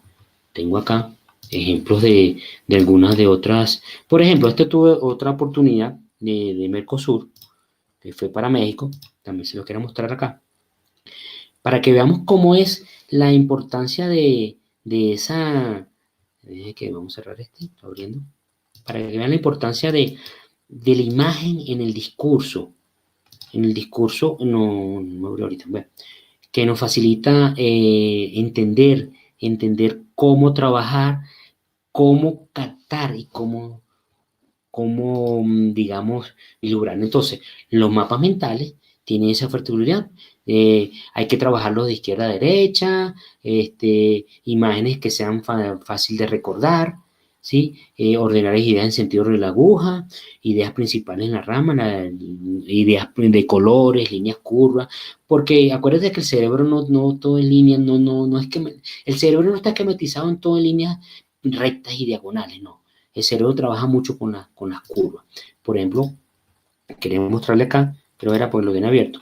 Tengo acá ejemplos de algunas de otras. Por ejemplo, tuve otra oportunidad de Mercosur, que fue para México. También se lo quiero mostrar acá. Para que veamos cómo es la importancia de esa. Que vamos a cerrar abriendo. Para que vean la importancia de la imagen en el discurso. En el discurso, no abro ahorita, bueno, que nos facilita entender cómo trabajar, cómo captar y cómo digamos, ilustrar. Entonces, los mapas mentales tienen esa fertilidad. Hay que trabajarlos de izquierda a derecha, imágenes que sean fácil de recordar, ¿sí? Ordenar ideas en sentido de la aguja, ideas principales en la rama, ideas de colores, líneas curvas, porque acuérdate que el cerebro no todo en línea, no es que el cerebro no está esquematizado en todo en líneas rectas y diagonales, no. El cerebro trabaja mucho con las curvas. Por ejemplo, quería mostrarle acá, creo era porque lo tiene abierto,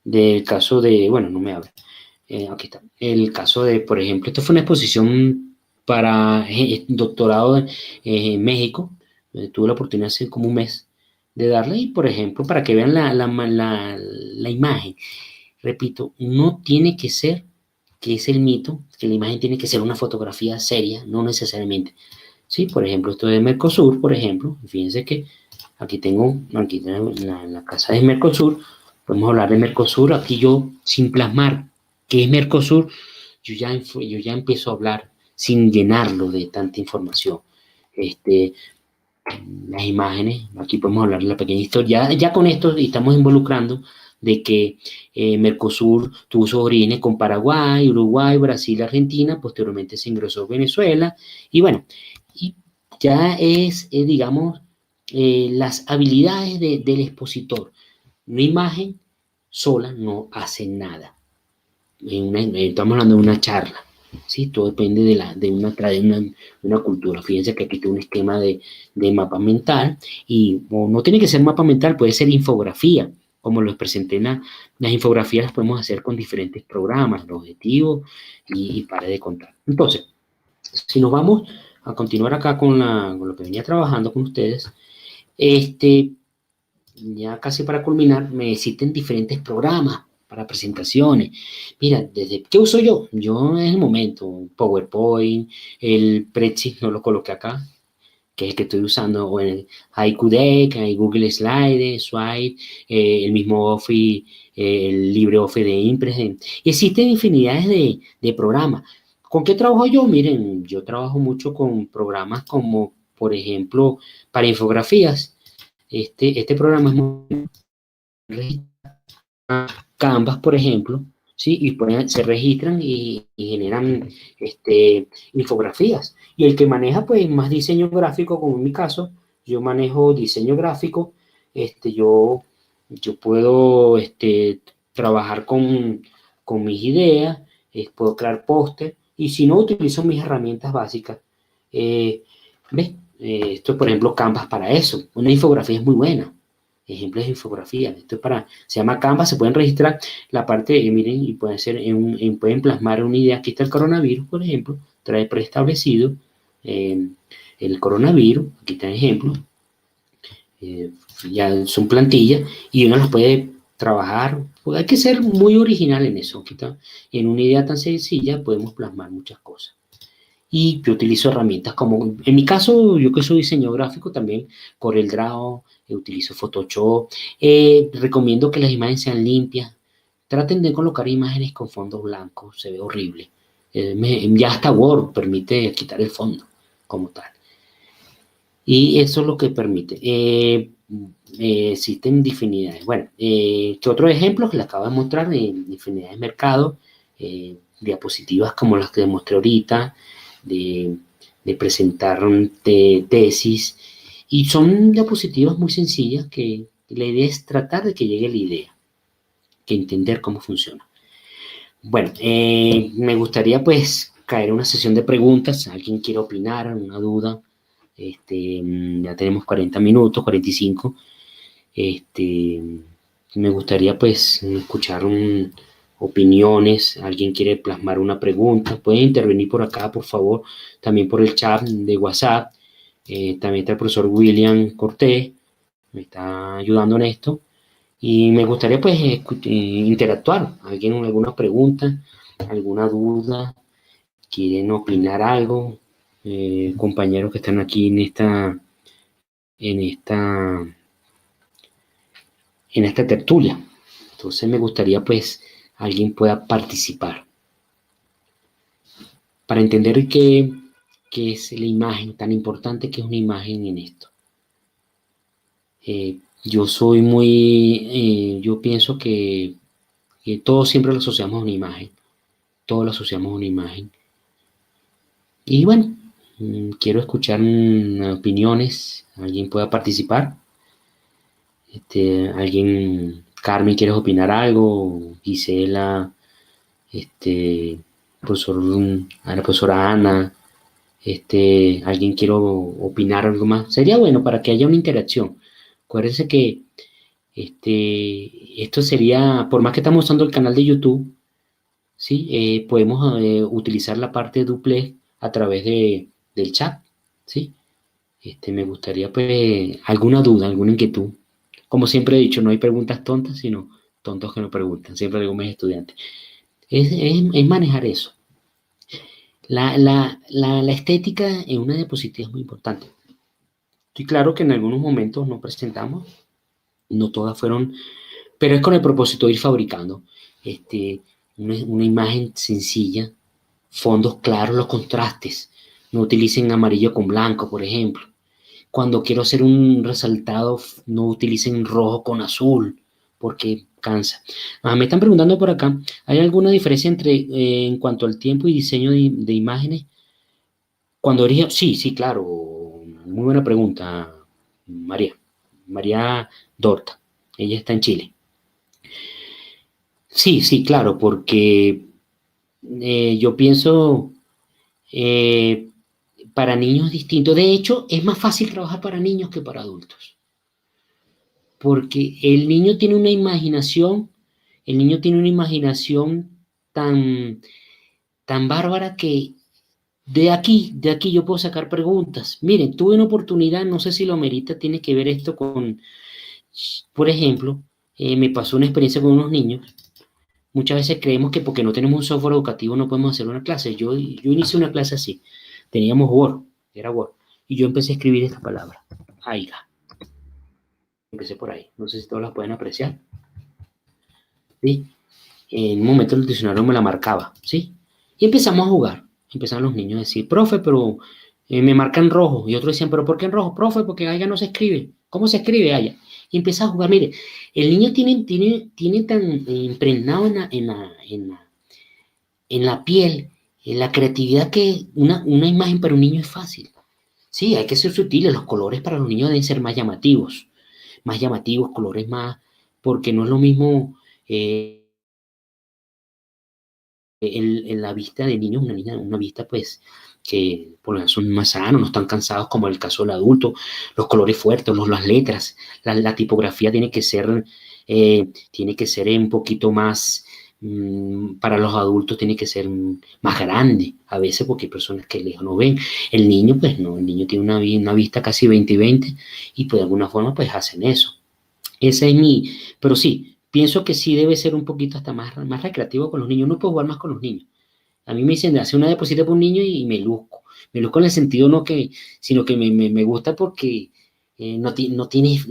del caso de, bueno, no me abre, aquí está, el caso de, por ejemplo, esto fue una exposición para doctorado en México, tuve la oportunidad hace como un mes de darle, y por ejemplo, para que vean la imagen, repito, no tiene que ser, que es el mito, que la imagen tiene que ser una fotografía seria, no necesariamente. Sí, por ejemplo, esto de Mercosur, por ejemplo, fíjense que aquí tengo la casa de Mercosur, podemos hablar de Mercosur, aquí yo sin plasmar qué es Mercosur, yo ya empiezo a hablar sin llenarlo de tanta información. Las imágenes, aquí podemos hablar de la pequeña historia, ya con esto estamos involucrando de que Mercosur tuvo sus orígenes con Paraguay, Uruguay, Brasil, Argentina, posteriormente se ingresó Venezuela, y bueno, y ya digamos, las habilidades del expositor. Una imagen sola no hace nada. Estamos hablando de una charla, ¿sí? Todo depende de una cultura. Fíjense que aquí tengo un esquema de mapa mental y no tiene que ser mapa mental, puede ser infografía. Como los presenté en las infografías, las podemos hacer con diferentes programas, los objetivos y para de contar. Entonces, si nos vamos a continuar acá con lo que venía trabajando con ustedes, ya casi para culminar, me existen diferentes programas para presentaciones. Mira, ¿qué uso yo? Yo en el momento, PowerPoint, el Prezi, no lo coloqué acá, que es el que estoy usando, o el Haiku Deck, hay Google Slide, Swipe, el mismo Office, el LibreOffice de Impress. Y existen infinidades de programas. ¿Con qué trabajo yo? Miren, yo trabajo mucho con programas como, por ejemplo, para infografías. Este programa es muy Canvas, por ejemplo, ¿sí? Y se registran y generan infografías. Y el que maneja, pues, más diseño gráfico, como en mi caso, yo manejo diseño gráfico, yo puedo trabajar con mis ideas, puedo crear póster, y si no, utilizo mis herramientas básicas. ¿Ves? Esto, por ejemplo, Canvas para eso. Una infografía es muy buena. Ejemplos de infografía. Esto es se llama Canvas, se pueden registrar la parte, miren, y pueden ser, pueden plasmar una idea. Aquí está el coronavirus, por ejemplo, trae preestablecido el coronavirus, aquí está el ejemplo, ya son plantillas y uno las puede trabajar, pues hay que ser muy original en eso, aquí está, en una idea tan sencilla podemos plasmar muchas cosas. Y yo utilizo herramientas como, en mi caso, yo que soy diseñador gráfico también, CorelDRAW, utilizo Photoshop. Recomiendo que las imágenes sean limpias, traten de colocar imágenes con fondos blancos, se ve horrible. Ya hasta Word permite quitar el fondo como tal. Y eso es lo que permite. Existen infinidades. Bueno, ¿qué otros ejemplos que le acabo de mostrar? Infinidades de mercado, diapositivas como las que demostré ahorita, de presentar tesis. Y son diapositivas muy sencillas que la idea es tratar de que llegue la idea, que entender cómo funciona. Bueno, me gustaría pues caer en una sesión de preguntas. ¿Alguien quiere opinar? ¿Una duda? Ya tenemos 40 minutos, 45. Me gustaría pues escuchar opiniones. ¿Alguien quiere plasmar una pregunta? Pueden intervenir por acá, por favor. También por el chat de WhatsApp. También está el profesor William Cortés, me está ayudando en esto. Y me gustaría pues interactuar. ¿Alguien alguna pregunta? ¿Alguna duda? ¿Quieren opinar algo? Compañeros que están aquí en esta tertulia. Entonces me gustaría pues alguien pueda participar para entender qué es la imagen, tan importante que es una imagen en esto. Yo pienso que todo siempre lo asociamos a una imagen, todo lo asociamos a una imagen. Y bueno, quiero escuchar opiniones, alguien pueda participar. Carmen, ¿quieres opinar algo? Gisela, la profesora Ana, ¿alguien quiere opinar algo más? Sería bueno para que haya una interacción. Acuérdense que esto sería, por más que estamos usando el canal de YouTube, ¿sí? Podemos utilizar la parte duplex a través del chat, ¿sí? Me gustaría, pues, alguna duda, alguna inquietud. Como siempre he dicho, no hay preguntas tontas, sino tontos que no preguntan. Siempre digo a mis estudiantes. Es manejar eso. La estética en una diapositiva es muy importante. Estoy claro que en algunos momentos no presentamos, no todas fueron, pero es con el propósito de ir fabricando una imagen sencilla, fondos claros, los contrastes. No utilicen amarillo con blanco, por ejemplo. Cuando quiero hacer un resaltado, no utilicen rojo con azul, porque cansa. Me están preguntando por acá, ¿hay alguna diferencia en cuanto al tiempo y diseño de imágenes? Sí, sí, claro. Muy buena pregunta, María Dorta. Ella está en Chile. Sí, sí, claro, porque yo pienso eh, para niños distintos. De hecho, es más fácil trabajar para niños que para adultos. Porque el niño tiene una imaginación tan, tan bárbara que de aquí yo puedo sacar preguntas. Miren, tuve una oportunidad, no sé si lo amerita, tiene que ver esto con, por ejemplo, me pasó una experiencia con unos niños. Muchas veces creemos que porque no tenemos un software educativo no podemos hacer una clase. Yo inicié una clase así. Teníamos Word, era Word. Y yo empecé a escribir esta palabra, AIGA. Empecé por ahí. No sé si todos las pueden apreciar. ¿Sí? En un momento el diccionario me la marcaba, ¿sí? Y empezamos a jugar. Empezaron los niños a decir, profe, pero me marca en rojo. Y otros decían, pero ¿por qué en rojo? Profe, porque AIGA no se escribe. ¿Cómo se escribe AIGA? Y empieza a jugar. Mire, el niño tiene tan impregnado en la piel, en la creatividad, que una imagen para un niño es fácil. Sí, hay que ser sutiles. Los colores para los niños deben ser más llamativos, colores más, porque no es lo mismo en la vista de niños, una vista pues que por lo menos son más sanos, no están cansados como el caso del adulto, los colores fuertes, las letras, la tipografía tiene que ser un poquito más, para los adultos tiene que ser más grande, a veces porque hay personas que lejos no ven. El niño pues no, el niño tiene una vista casi 20/20 y pues de alguna forma pues hacen eso. Pero sí, pienso que sí debe ser un poquito hasta más recreativo con los niños. No puedo jugar más con los niños. A mí me dicen de hacer una diapositiva para un niño y me luzco. Me luzco en el sentido sino que me gusta porque no tienes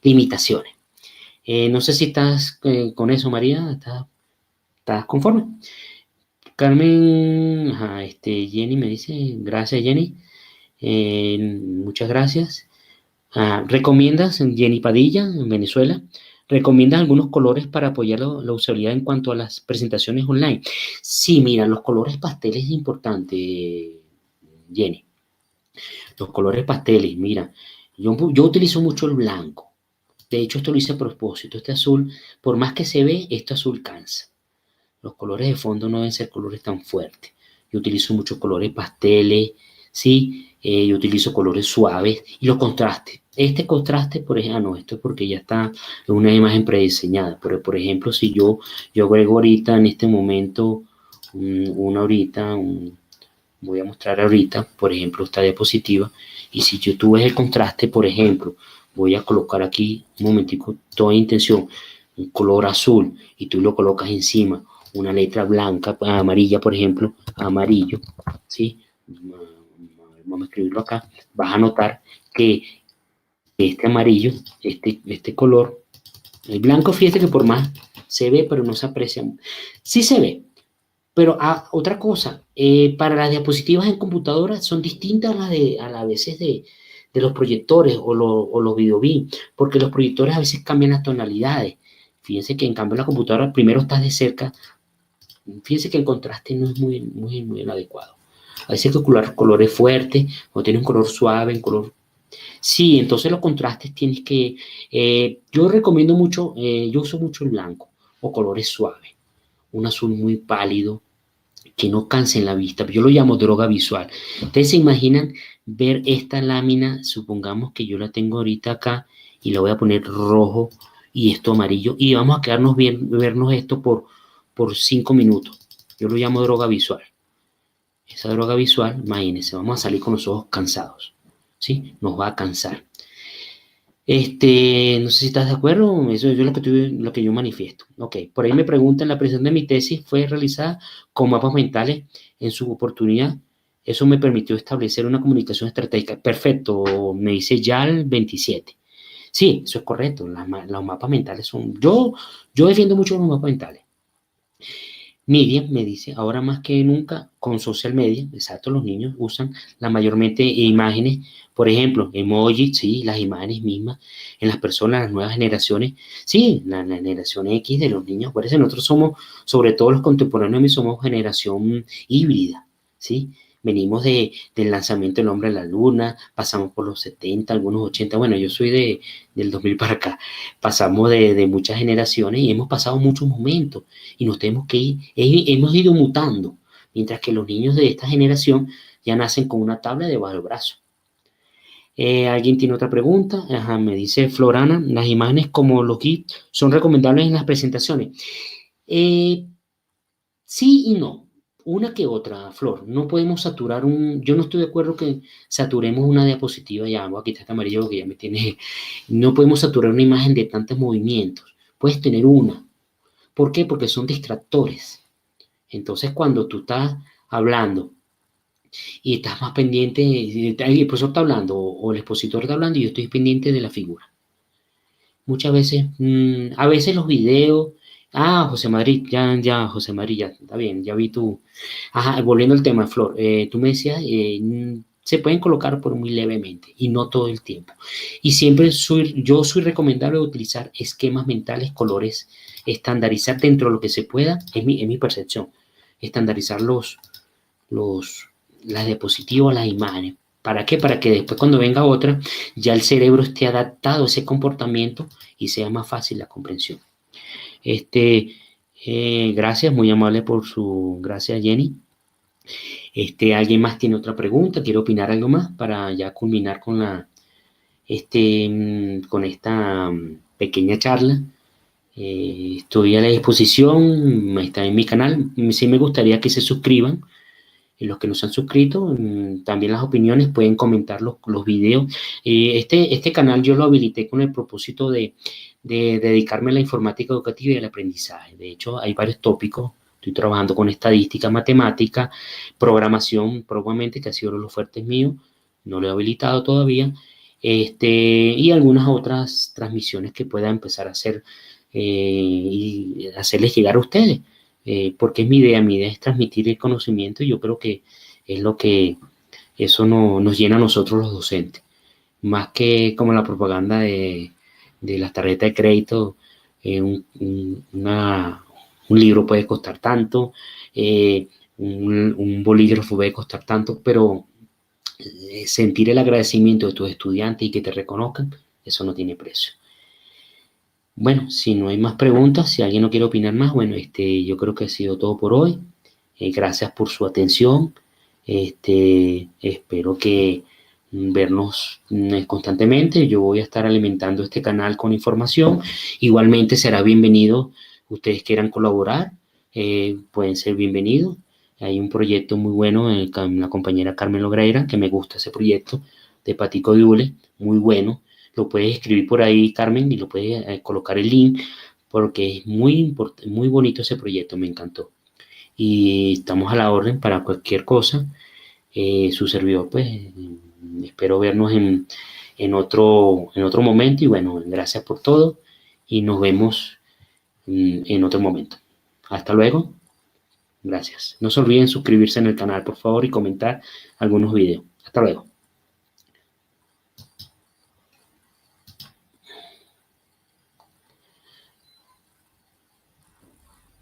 limitaciones. No sé si estás con eso, María. ¿Estás conforme? Carmen, ajá, Jenny me dice, gracias, Jenny. Muchas gracias. ¿Recomiendas, Jenny Padilla, en Venezuela, recomiendas algunos colores para apoyar la usabilidad en cuanto a las presentaciones online? Sí, mira, los colores pasteles es importante, Jenny. Los colores pasteles, mira, yo utilizo mucho el blanco. De hecho, esto lo hice a propósito. Este azul, por más que se ve, este azul cansa. Los colores de fondo no deben ser colores tan fuertes. Yo utilizo muchos colores pasteles, ¿sí? Yo utilizo colores suaves y los contrastes. Este contraste, por ejemplo, no, esto es porque ya está en una imagen prediseñada. Pero, por ejemplo, si yo agrego ahorita en este momento, voy a mostrar ahorita, por ejemplo, esta diapositiva. Y si tú ves el contraste, por ejemplo, voy a colocar aquí un momentico, toda intención, un color azul y tú lo colocas encima una letra blanca, amarilla, por ejemplo, amarillo, ¿sí? Vamos a escribirlo acá. Vas a notar que este amarillo, este color, el blanco, fíjate que por más se ve, pero no se aprecia. Sí se ve, pero otra cosa, para las diapositivas en computadora son distintas a las veces de los proyectores o los videobeam, porque los proyectores a veces cambian las tonalidades. Fíjense que en cambio en la computadora primero estás de cerca. Fíjense que el contraste no es muy adecuado. A veces hay que colocar colores fuertes, o tiene un color suave, un color. Sí, entonces los contrastes tienes que. Yo recomiendo mucho, yo uso mucho el blanco o colores suaves. Un azul muy pálido, que no canse en la vista. Yo lo llamo droga visual. Ustedes se imaginan ver esta lámina, supongamos que yo la tengo ahorita acá y la voy a poner rojo y esto amarillo y vamos a quedarnos vernos esto por 5 minutos. Yo lo llamo droga visual. Esa droga visual, imagínense, vamos a salir con los ojos cansados, ¿sí? Nos va a cansar. No sé si estás de acuerdo, eso es lo que yo manifiesto. Ok, por ahí me preguntan, la presentación de mi tesis fue realizada con mapas mentales en su oportunidad. Eso me permitió establecer una comunicación estratégica. Perfecto, me dice YAL 27. Sí, eso es correcto, los mapas mentales son. Yo defiendo mucho los mapas mentales. Miriam me dice, ahora más que nunca con social media, exacto, los niños usan la mayormente imágenes, por ejemplo, emojis, sí, las imágenes mismas en las personas, las nuevas generaciones, sí, la generación X de los niños, por eso nosotros somos, sobre todo los contemporáneos, somos generación híbrida, sí, venimos del lanzamiento del hombre a la luna, pasamos por los 70, algunos 80, bueno, yo soy del 2000 para acá, pasamos de muchas generaciones y hemos pasado muchos momentos y nos tenemos que ir, hemos ido mutando, mientras que los niños de esta generación ya nacen con una tabla debajo del brazo. ¿Alguien tiene otra pregunta? Ajá, me dice Florana, las imágenes como los GIF son recomendables en las presentaciones. Eh, sí y no, una que otra, Flor. No podemos saturar yo no estoy de acuerdo que saturemos una diapositiva, ya voy a quitar este amarillo que ya me tiene, no podemos saturar una imagen de tantos movimientos. Puedes tener una. ¿Por qué? Porque son distractores. Entonces, cuando tú estás hablando y estás más pendiente, el profesor está hablando o el expositor está hablando y yo estoy pendiente de la figura. Muchas veces, a veces los videos, José Madrid, José Madrid, ya, está bien, ya vi tu. Ajá, volviendo al tema, Flor, tú me decías, se pueden colocar por muy levemente y no todo el tiempo. Y siempre yo soy recomendable utilizar esquemas mentales, colores, estandarizar dentro de lo que se pueda, es mi percepción, estandarizar los, las diapositivas, las imágenes. ¿Para qué? Para que después cuando venga otra, ya el cerebro esté adaptado a ese comportamiento y sea más fácil la comprensión. Gracias, muy amable por su. Gracias, Jenny. ¿Alguien más tiene otra pregunta? ¿Quiere opinar algo más para ya culminar con esta pequeña charla? Estoy a la disposición, está en mi canal. Sí me gustaría que se suscriban. Y los que no se han suscrito, también las opiniones, pueden comentar los videos. Este canal yo lo habilité con el propósito de dedicarme a la informática educativa y al aprendizaje. De hecho, hay varios tópicos. Estoy trabajando con estadística, matemática, programación, probablemente, que ha sido los fuertes míos. No lo he habilitado todavía. y algunas otras transmisiones que pueda empezar a hacer y hacerles llegar a ustedes, porque es mi idea es transmitir el conocimiento y yo creo que es lo que eso nos llena a nosotros los docentes, más que como la propaganda de las tarjetas de crédito. Un libro puede costar tanto, un bolígrafo puede costar tanto, pero sentir el agradecimiento de tus estudiantes y que te reconozcan, eso no tiene precio. Bueno, si no hay más preguntas, si alguien no quiere opinar más, bueno, yo creo que ha sido todo por hoy. Gracias por su atención. Espero que vernos constantemente. Yo voy a estar alimentando este canal con información. Igualmente será bienvenido. Ustedes quieran colaborar, pueden ser bienvenidos. Hay un proyecto muy bueno con la compañera Carmen Logreira, que me gusta ese proyecto de Patico Diule, muy bueno. Lo puedes escribir por ahí, Carmen, y lo puedes colocar el link, porque es muy bonito ese proyecto, me encantó. Y estamos a la orden para cualquier cosa. Su servidor, pues, espero vernos en otro momento. Y bueno, gracias por todo y nos vemos en otro momento. Hasta luego. Gracias. No se olviden suscribirse en el canal, por favor, y comentar algunos videos. Hasta luego.